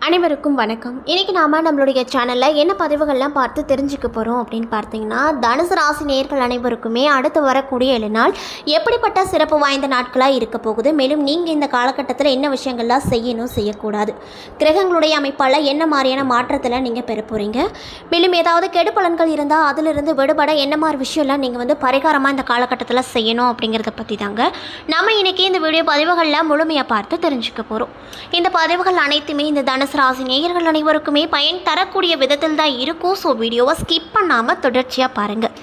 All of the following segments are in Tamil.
அனைவருக்கும் வணக்கம். இன்றைக்கி நாம் நம்மளுடைய சேனலில் என்ன பதிவுகள்லாம் பார்த்து தெரிஞ்சுக்க போகிறோம் அப்படின்னு பார்த்தீங்கன்னா, தனுசு ராசி நேயர்கள் அனைவருக்குமே அடுத்து வரக்கூடிய 7 நாள் எப்படிப்பட்ட சிறப்பு வாய்ந்த நாட்களாக இருக்க போகுது, மேலும் நீங்கள் இந்த காலகட்டத்தில் என்ன விஷயங்கள்லாம் செய்யணும் செய்யக்கூடாது, கிரகங்களுடைய அமைப்பால் என்ன மாதிரியான மாற்றத்தில் நீங்கள் பெற போகிறீங்க, மேலும் ஏதாவது கெடு பலன்கள் இருந்தால் அதிலிருந்து விடுபட என்ன மாதிரி விஷயம்லாம் நீங்கள் பரிகாரமாக இந்த காலகட்டத்தில் செய்யணும் அப்படிங்கிறத பற்றி தாங்க நம்ம இன்றைக்கி இந்த வீடியோ பதிவுகளில் முழுமையாக பார்த்து தெரிஞ்சுக்க போகிறோம். இந்த பதிவுகள் அனைத்துமே இந்த தனுசு ராசி நேயர்கள் அனைவருக்குமே பயன் தரக்கூடிய விதத்தில் தான் இருக்கும். ஸோ வீடியோவை ஸ்கிப் பண்ணாமல் தொடர்ச்சியாக பாருங்கள்.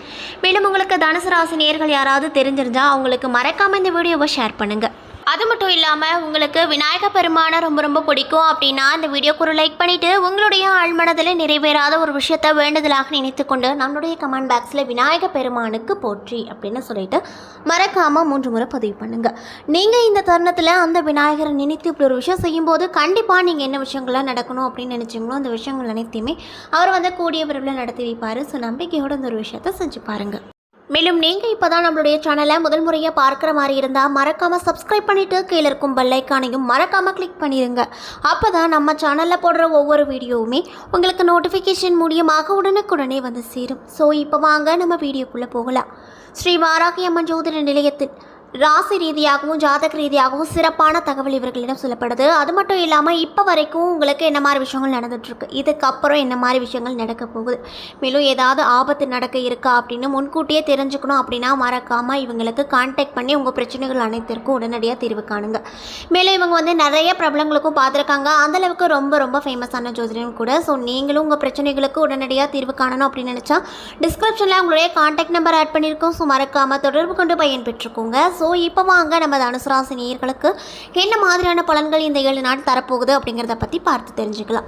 மேலும் உங்களுக்கு தனுசு ராசி நேயர்கள் யாராவது தெரிஞ்சிருந்தால் அவங்களுக்கு மறக்காமல் இந்த வீடியோவை ஷேர் பண்ணுங்கள். அது மட்டும் இல்லாமல் உங்களுக்கு விநாயக பெருமானை ரொம்ப பிடிக்கும் அப்படின்னா இந்த வீடியோக்கு ஒரு லைக் பண்ணிவிட்டு உங்களுடைய ஆழ்மனதில் நிறைவேறாத ஒரு விஷயத்தை வேண்டுதலாக நினைத்து கொண்டு நம்மளுடைய கமெண்ட் பாக்ஸில் விநாயக பெருமானுக்கு போற்றி அப்படின்னு சொல்லிட்டு மறக்காமல் 3 முறை பதிவு பண்ணுங்கள். நீங்கள் இந்த தருணத்தில் அந்த விநாயகரை நினைத்து இப்படி ஒரு விஷயம் செய்யும்போது கண்டிப்பாக நீங்கள் என்ன விஷயங்கள்லாம் நடக்கணும் அப்படின்னு நினச்சிங்களோ அந்த விஷயங்கள் அனைத்தையுமே அவர் கூடிய விரைவில் நடத்தி வைப்பார். ஸோ நம்பிக்கையோடு அந்த ஒரு விஷயத்தை செஞ்சு பாருங்கள். மேலும் நீங்கள் இப்போ தான் நம்மளுடைய சேனலை முதல் முறையாக பார்க்குற மாதிரி இருந்தால் மறக்காமல் சப்ஸ்கிரைப் பண்ணிவிட்டு கீழே இருக்கும் பெல் ஐக்கானையும் மறக்காமல் கிளிக் பண்ணிடுங்க. அப்போ தான் நம்ம சேனலில் போடுற ஒவ்வொரு வீடியோவுமே உங்களுக்கு நோட்டிஃபிகேஷன் மூலியமாக உடனுக்குடனே வந்து சேரும். ஸோ இப்போ வாங்க நம்ம வீடியோக்குள்ளே போகலாம். ஸ்ரீ வாராகி அம்மன் ஜோதிட நிலையத்தில் ராசி ரீதியாகவும் ஜாதக ரீதியாகவும் சிறப்பான தகவல் இவர்களிடம் சொல்லப்படுது. அது மட்டும் இல்லாமல் இப்போ வரைக்கும் உங்களுக்கு என்ன மாதிரி விஷயங்கள் நடந்துகிட்ருக்கு, இதுக்கப்புறம் என்ன மாதிரி விஷயங்கள் நடக்க போகுது, மேலும் ஏதாவது ஆபத்து நடக்க இருக்கா அப்படின்னு முன்கூட்டியே தெரிஞ்சுக்கணும் அப்படின்னா மறக்காமல் இவங்களுக்கு கான்டாக்ட் பண்ணி உங்கள் பிரச்சனைகள் அனைத்திற்கும் உடனடியாக தீர்வு காணுங்க. மேலும் இவங்க நிறைய பிரபலங்களுக்கும் பார்த்துருக்காங்க. அந்தளவுக்கு ரொம்ப ஃபேமஸான ஜோதிடம் கூட. ஸோ நீங்களும் உங்கள் பிரச்சனைகளுக்கு உடனடியாக தீர்வு காணணும் அப்படின்னு நினச்சா டிஸ்கிரிப்ஷனில் உங்களுடைய கான்டாக்ட் நம்பர் ஆட் பண்ணியிருக்கோம். ஸோ மறக்காமல் தொடர்பு கொண்டு பயன் பெற்றுக்கோங்க. ஸோ இப்போ வாங்க நம்ம தனுசு ராசி நேயர்களுக்கு என்ன மாதிரியான பலன்கள் இந்த 7 நாள் தரப்போகுது அப்படிங்கிறத பற்றி பார்த்து தெரிஞ்சுக்கலாம்.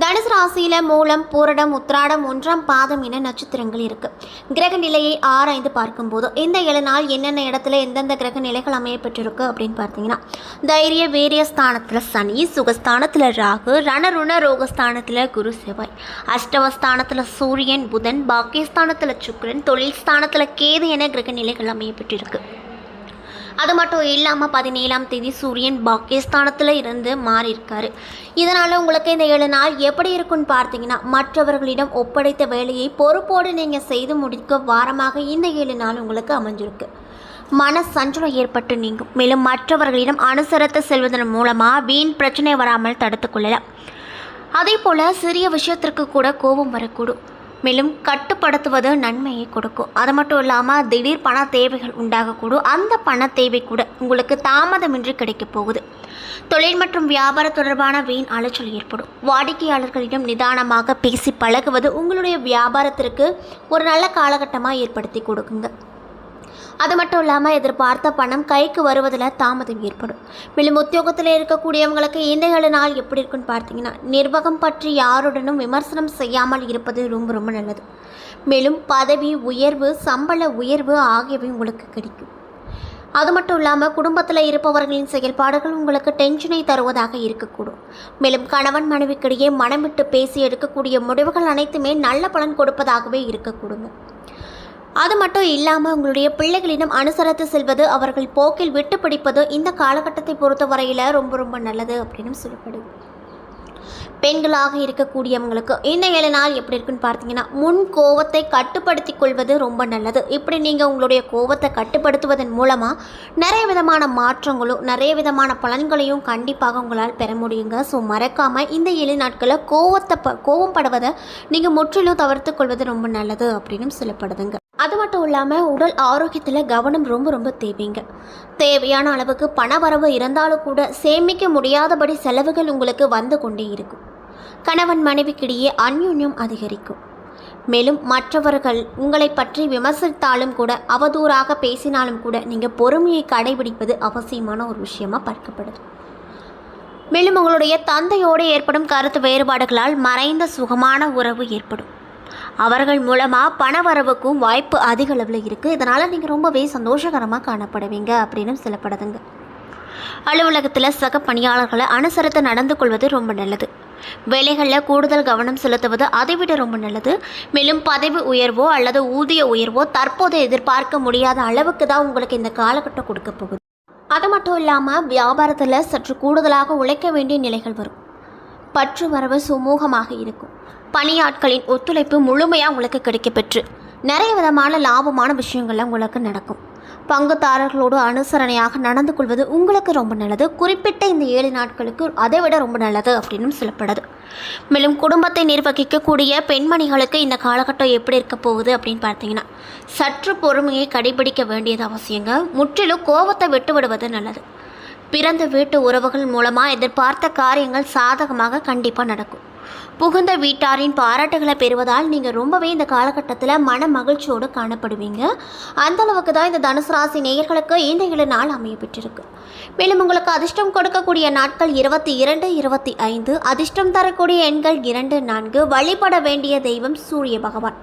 தனுசு ராசியில் மூலம், பூரடம், உத்திராடம், 1ஆம் பாதம் என நட்சத்திரங்கள் இருக்குது. கிரக நிலையை ஆராய்ந்து பார்க்கும்போது இந்த 7 நாள் என்னென்ன இடத்துல எந்தெந்த கிரக நிலைகள் அமைய பெற்றிருக்கு அப்படின்னு பார்த்தீங்கன்னா, தைரிய வீரிய ஸ்தானத்தில் சனி, சுகஸ்தானத்தில் ராகு, ரணருண ரோகஸ்தானத்தில் குரு செவ்வாய், அஷ்டமஸ்தானத்தில் சூரியன் புதன், பாக்கியஸ்தானத்தில் சுக்கிரன், தொழில் ஸ்தானத்தில் கேது என கிரக நிலைகள் அமைய பெற்றிருக்கு. அது மட்டும் இல்லாமல் 17ஆம் தேதி சூரியன் பாக்கியஸ்தானத்தில் இருந்து மாறியிருக்காரு. இதனால் உங்களுக்கு இந்த 7 நாள் எப்படி இருக்குன்னு பார்த்தீங்கன்னா, மற்றவர்களிடம் ஒப்படைத்த வேலையை பொறுப்போடு நீங்கள் செய்து முடிக்க வாரமாக இந்த 7 நாள் உங்களுக்கு அமைஞ்சிருக்கு. மன சஞ்சலம் ஏற்பட்டு நீங்கும். மேலும் மற்றவர்களிடம் அனுசரித்து செல்வதன் மூலமாக வீண் பிரச்சனை வராமல் தடுத்து கொள்ளலாம். அதே போல் சிறிய விஷயத்திற்கு கூட கோபம் வரக்கூடும். மேலும் கட்டுப்படுத்துவது நன்மையை கொடுக்கும். அது மட்டும் இல்லாமல் திடீர் பண தேவைகள் உண்டாகக்கூடும். அந்த பண தேவை கூட உங்களுக்கு தாமதமின்றி கிடைக்க போகுது. தொழில் மற்றும் வியாபாரம் தொடர்பான வீண் அலைச்சல் ஏற்படும். வாடிக்கையாளர்களிடம் நிதானமாக பேசி பழகுவது உங்களுடைய வியாபாரத்திற்கு ஒரு நல்ல காலகட்டமாக ஏற்படுத்தி கொடுக்குங்க. அது மட்டும் இல்லாமல் எதிர்பார்த்த பணம் கைக்கு வருவதில் தாமதம் ஏற்படும். மேலும் உத்தியோகத்தில் இருக்கக்கூடியவங்களுக்கு இந்த 7 நாள் எப்படி இருக்குன்னு பார்த்தீங்கன்னா, நிர்வாகம் பற்றி யாருடனும் விமர்சனம் செய்யாமல் இருப்பது ரொம்ப நல்லது. மேலும் பதவி உயர்வு, சம்பள உயர்வு ஆகியவை உங்களுக்கு கிடைக்கும். அது மட்டும் இல்லாமல் குடும்பத்தில் இருப்பவர்களின் செயல்பாடுகள் உங்களுக்கு டென்ஷனை தருவதாக இருக்கக்கூடும். மேலும் கணவன் மனைவிக்கிடையே மனம் விட்டு பேசி எடுக்கக்கூடிய முடிவுகள் அனைத்துமே நல்ல பலன் கொடுப்பதாகவே இருக்கக்கூடுங்க. அது மட்டும் இல்லாமல் உங்களுடைய பிள்ளைகளிடம் அனுசரித்து செல்வது, அவர்கள் போக்கில் விட்டு பிடிப்பது இந்த காலகட்டத்தை பொறுத்த வரையில் ரொம்ப நல்லது அப்படின்னு சொல்லப்படுது. பெண்களாக இருக்கக்கூடியவங்களுக்கு இந்த 7 நாள் எப்படி இருக்குன்னு பார்த்தீங்கன்னா, முன் கோவத்தை கட்டுப்படுத்தி கொள்வது ரொம்ப நல்லது. இப்படி நீங்கள் உங்களுடைய கோவத்தை கட்டுப்படுத்துவதன் மூலமாக நிறைய விதமான மாற்றங்களும் நிறைய விதமான பலன்களையும் கண்டிப்பாக உங்களால் பெற முடியுங்க. ஸோ மறக்காமல் இந்த 7 நாட்களில் கோவம் படுவதை நீங்கள் முற்றிலும் தவிர்த்து கொள்வது ரொம்ப நல்லது அப்படின்னு சொல்லப்படுதுங்க. அது மட்டும் இல்லாமல் உடல் ஆரோக்கியத்தில் கவனம் ரொம்ப தேவைங்க. தேவையான அளவுக்கு பண வரவு இருந்தாலும் கூட சேமிக்க முடியாதபடி செலவுகள் உங்களுக்கு வந்து கொண்டே இருக்கும். கணவன் மனைவிக்கிடையே அந்யோன்யம் அதிகரிக்கும். மேலும் மற்றவர்கள் உங்களை பற்றி விமர்சித்தாலும் கூட, அவதூறாக பேசினாலும் கூட நீங்கள் பொறுமையை கடைபிடிப்பது அவசியமான ஒரு விஷயமாக பார்க்கப்படுது. மேலும் உங்களுடைய தந்தையோடு ஏற்படும் கருத்து வேறுபாடுகளால் மறைந்த சுகமான உறவு ஏற்படும். அவர்கள் மூலமாக பண வரவுக்கும் வாய்ப்பு அதிக அளவில் இருக்குது. இதனால் நீங்கள் ரொம்பவே சந்தோஷகரமாக காணப்படுவீங்க அப்படின்னு சொல்லப்படுதுங்க. அலுவலகத்தில் சக பணியாளர்களை அனுசரித்து நடந்து கொள்வது ரொம்ப நல்லது. வேலைகளில் கூடுதல் கவனம் செலுத்துவது அதைவிட ரொம்ப நல்லது. மேலும் பதவி உயர்வோ அல்லது ஊதிய உயர்வோ தற்போது எதிர்பார்க்க முடியாத அளவுக்கு தான் உங்களுக்கு இந்த காலகட்டம் கொடுக்க போகுது. அது மட்டும் இல்லாமல் வியாபாரத்தில் சற்று கூடுதலாக உழைக்க வேண்டிய நிலைகள் வரும். பற்று வரவு சுமூகமாக இருக்கும். பணியாட்களின் ஒத்துழைப்பு முழுமையாக உங்களுக்கு கிடைக்கப்பெற்று நிறைய விதமான லாபமான விஷயங்கள்லாம் உங்களுக்கு நடக்கும். பங்குதாரர்களோடு அனுசரணையாக நடந்து கொள்வது உங்களுக்கு ரொம்ப நல்லது. குறிப்பிட்ட இந்த 7 நாட்களுக்கு அதை விட ரொம்ப நல்லது அப்படின்னு சொல்லப்படுது. மேலும் குடும்பத்தை நிர்வகிக்கக்கூடிய பெண்மணிகளுக்கு இந்த காலகட்டம் எப்படி இருக்க போகுது அப்படின்னு பார்த்தீங்கன்னா, சற்று பொறுமையை கடைபிடிக்க வேண்டியது அவசியங்க. முற்றிலும் கோபத்தை விட்டுவிடுவது நல்லது. பிறந்த வீட்டு உறவுகள் மூலமாக எதிர்பார்த்த காரியங்கள் சாதகமாக கண்டிப்பாக நடக்கும். புகுந்த வீட்டாரின் பாராட்டுகளை பெறுவதால் நீங்கள் ரொம்பவே இந்த காலகட்டத்தில் மன மகிழ்ச்சியோடு காணப்படுவீங்க. அந்தளவுக்கு தான் இந்த தனுசு ராசி நேயர்களுக்கு இந்த 7 நாள் அமைய பெற்றிருக்கு. மேலும் உங்களுக்கு அதிர்ஷ்டம் கொடுக்கக்கூடிய நாட்கள் 22, 25. அதிர்ஷ்டம் தரக்கூடிய எண்கள் 2, 4. வழிபட வேண்டிய தெய்வம் சூரிய பகவான்.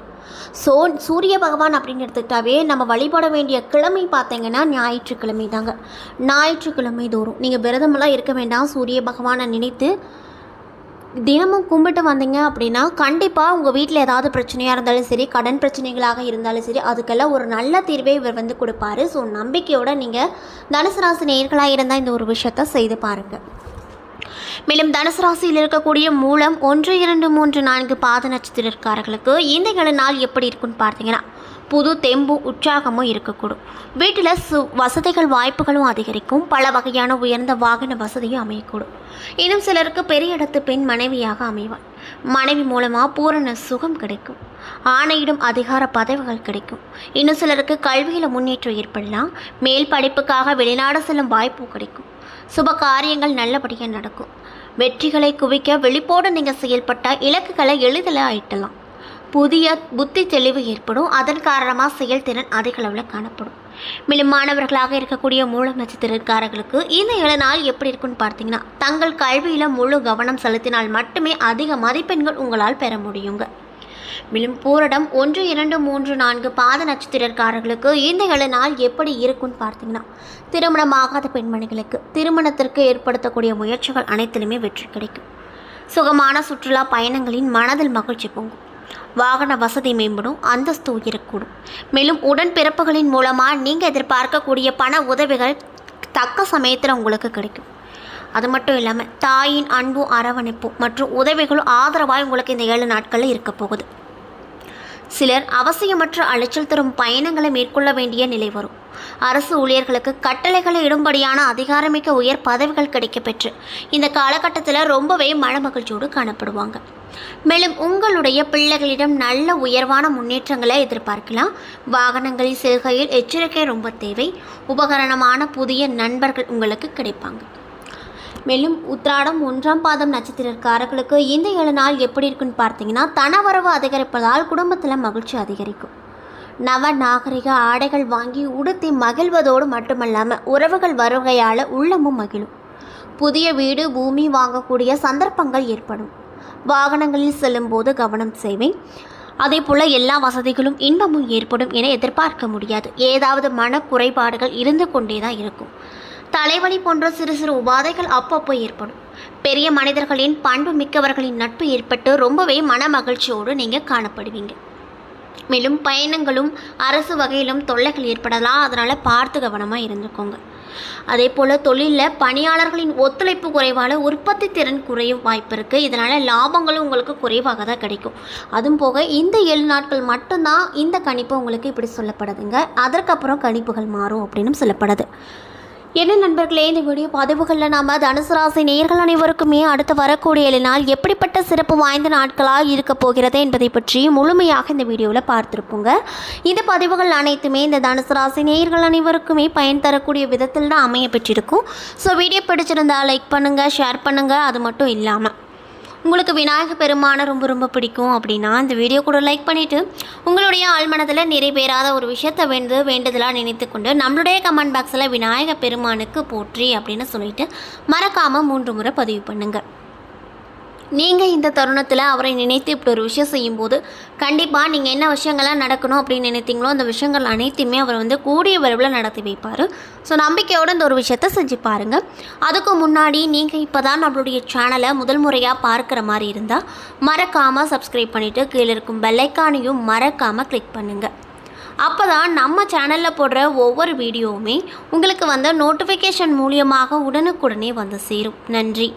சூரிய பகவான் அப்படின்னு எடுத்துக்கிட்டாவே நம்ம வழிபட வேண்டிய கிழமை பார்த்தீங்கன்னா ஞாயிற்றுக்கிழமை தாங்க. ஞாயிற்றுக்கிழமை தோறும் நீங்கள் விரதமெல்லாம் இருக்க வேண்டாம். சூரிய பகவானை நினைத்து தினமும் கும்பிட்டு வந்தீங்க அப்படின்னா கண்டிப்பாக உங்கள் வீட்டில் ஏதாவது பிரச்சனையாக இருந்தாலும் சரி, கடன் பிரச்சனைகளாக இருந்தாலும் சரி, அதுக்கெல்லாம் ஒரு நல்ல தீர்வை இவர் வந்து கொடுப்பாரு. ஸோ நம்பிக்கையோடு நீங்கள் தனுசு ராசி நேயர்களாக இருந்தால் இந்த ஒரு விஷயத்தை செய்து பாருங்கள். மேலும் தனுசு ராசியில் இருக்கக்கூடிய மூலம் 1, 2, 3, 4 பாத நட்சத்திரக்காரர்களுக்கு இந்த 7 நாள் எப்படி இருக்குன்னு பார்த்தீங்கன்னா, புது தெம்பும் உற்சாகமும் இருக்கக்கூடும். வீட்டில் வசதிகள் வாய்ப்புகளும் அதிகரிக்கும். பல வகையான உயர்ந்த வாகன வசதியும் அமையக்கூடும். இன்னும் சிலருக்கு பெரிய இடத்து பெண் மனைவியாக அமைவாள். மனைவி மூலமாக பூரண சுகம் கிடைக்கும். ஆணையிடும் அதிகார பதவிகள் கிடைக்கும். இன்னும் சிலருக்கு கல்வியில் முன்னேற்றம் ஏற்படலாம். மேல் படிப்புக்காக வெளிநாடு செல்லும் வாய்ப்பு கிடைக்கும். சுப காரியங்கள் நல்லபடியாக நடக்கும். வெற்றிகளை குவிக்க விழிப்போடு நீங்கள் செயல்பட்ட இலக்குகளை எளிதில் ஆயிட்டலாம். புதிய புத்தி தெளிவு ஏற்படும். அதன் காரணமாக செயல்திறன் அதிக அளவில் காணப்படும். மேலும் மாணவர்களாக இருக்கக்கூடிய மூலம் நட்சத்திரக்காரர்களுக்கு இந்த 7 நாள் எப்படி இருக்குன்னு பார்த்தீங்கன்னா, தங்கள் கல்வியில் முழு கவனம் செலுத்தினால் மட்டுமே அதிக மதிப்பெண்கள் உங்களால் பெற முடியுங்க. மேலும் பூரடம் 1, 2, 3, 4 பாத நட்சத்திரக்காரர்களுக்கு இந்த 7 நாள் எப்படி இருக்குன்னு பார்த்தீங்கன்னா, திருமணமாகாத பெண்மணிகளுக்கு திருமணத்திற்கு ஏற்படுத்தக்கூடிய முயற்சிகள் அனைத்திலுமே வெற்றி கிடைக்கும். சுகமான சுற்றுலா பயணங்களின் மனதில் மகிழ்ச்சி பொங்கும். வாகன வசதி மேம்படும். அந்தஸ்து உயரக்கூடும். மேலும் உடன்பிறப்புகளின் மூலமாக நீங்கள் எதிர்பார்க்கக்கூடிய பண உதவிகள் தக்க சமயத்தில் உங்களுக்கு கிடைக்கும். அது மட்டும் இல்லாமல் தாயின் அன்பும் அரவணைப்பும் மற்றும் உதவிகளும் ஆதரவாக உங்களுக்கு இந்த 7 நாட்களில் இருக்க போகுது. சிலர் அவசியமற்ற அலைச்சல் தரும் பயணங்களை மேற்கொள்ள வேண்டிய நிலை வரும். அரசு ஊழியர்களுக்கு கட்டளைகளை இடும்படியான அதிகாரமிக்க உயர் பதவிகள் கிடைக்கப்பெற்று இந்த காலகட்டத்தில் ரொம்பவே மனமகிழ்ச்சியோடு காணப்படுவாங்க. மேலும் உங்களுடைய பிள்ளைகளிடம் நல்ல உயர்வான முன்னேற்றங்களை எதிர்பார்க்கலாம். வாகனங்களில் செல்கையில் எச்சரிக்கை ரொம்ப தேவை. உபகரணமான புதிய நண்பர்கள் உங்களுக்கு கிடைப்பாங்க. மேலும் உத்திராடம் 1ஆம் பாதம் நட்சத்திரக்காரர்களுக்கு இந்த 7 நாள் எப்படி இருக்குன்னு பார்த்தீங்கன்னா, தனவரவு அதிகரிப்பதால் குடும்பத்தில் மகிழ்ச்சி அதிகரிக்கும். நவ நாகரிக ஆடைகள் வாங்கி உடுத்தி மகிழ்வதோடு மட்டுமல்லாமல் உறவுகள் வருகையால் உள்ளமும் மகிழும். புதிய வீடு பூமி வாங்கக்கூடிய சந்தர்ப்பங்கள் ஏற்படும். வாகனங்களில் செல்லும்போது கவனம் தேவை. அதே போல் எல்லா வசதிகளும் இன்பமும் ஏற்படும் என எதிர்பார்க்க முடியாது. ஏதாவது மன குறைபாடுகள் இருந்து கொண்டே தான் இருக்கும். தலைவலி போன்ற சிறு சிறு உபாதைகள் அப்பப்போ ஏற்படும். பெரிய மனிதர்களின் பண்பு மிக்கவர்களின் நட்பு ஏற்பட்டு ரொம்பவே மன மகிழ்ச்சியோடு நீங்கள் காணப்படுவீங்க. மேலும் பயணங்களும் அரசு வகையிலும் தொல்லைகள் ஏற்படலாம். அதனால் பார்த்து கவனமாக இருந்துக்கோங்க. அதே போல் தொழிலில் பணியாளர்களின் ஒத்துழைப்பு குறைவால் உற்பத்தி திறன் குறையும் வாய்ப்பு இருக்குது. இதனால் லாபங்களும் உங்களுக்கு குறைவாக தான் கிடைக்கும். அதுவும் போக இந்த 7 நாட்கள் மட்டும்தான் இந்த கணிப்பு உங்களுக்கு இப்படி சொல்லப்படுதுங்க. அதற்கப்புறம் கணிப்புகள் மாறும் அப்படின்னு சொல்லப்படுது. என்ன நண்பர்களே, இந்த வீடியோ பதிவுகளில் நாம் தனுசு ராசி நேயர்கள் அனைவருக்குமே அடுத்து வரக்கூடிய 7 நாள் எப்படிப்பட்ட சிறப்பு வாய்ந்த நாட்களாக இருக்க போகிறது என்பதை பற்றி முழுமையாக இந்த வீடியோவில் பார்த்துருப்போங்க. இந்த பதிவுகள் அனைத்துமே இந்த தனுசு ராசி நேயர்கள் அனைவருக்குமே பயன் தரக்கூடிய விதத்தில் தான் அமைய பெற்றிருக்கும். ஸோ வீடியோ பிடிச்சிருந்தால் லைக் பண்ணுங்கள், ஷேர் பண்ணுங்கள். அது மட்டும் இல்லாமல் உங்களுக்கு விநாயக பெருமானை ரொம்ப பிடிக்கும் அப்படின்னா இந்த வீடியோ கூட லைக் பண்ணிவிட்டு உங்களுடைய ஆழ்மனத்தில் நிறைவேறாத ஒரு விஷயத்தை வேண்டுதலாக நினைத்து கொண்டு நம்மளுடைய கமெண்ட் பாக்ஸில் விநாயக பெருமானுக்கு போற்றி அப்படின்னு சொல்லிட்டு மறக்காமல் 3 முறை பதிவு பண்ணுங்கள். நீங்கள் இந்த தருணத்தில் அவரை நினைத்து இப்படி ஒரு விஷயம் செய்யும்போது கண்டிப்பாக நீங்கள் என்ன விஷயங்கள்லாம் நடக்கணும் அப்படின்னு நினைத்தீங்களோ அந்த விஷயங்கள் அனைத்தையுமே அவர் கூடிய விரைவில் நடத்தி வைப்பார். ஸோ நம்பிக்கையோடு இந்த ஒரு விஷயத்தை செஞ்சு பாருங்கள். அதுக்கு முன்னாடி நீங்கள் இப்போ தான் நம்மளுடைய சேனலை முதல் முறையாக பார்க்குற மாதிரி இருந்தால் மறக்காமல் சப்ஸ்கிரைப் பண்ணிவிட்டு கீழே இருக்கும் பெல்லைக்கானையும் மறக்காமல் கிளிக் பண்ணுங்கள். அப்போ தான் நம்ம சேனலில் போடுற ஒவ்வொரு வீடியோவுமே உங்களுக்கு நோட்டிஃபிகேஷன் மூலியமாக உடனுக்குடனே சேரும். நன்றி.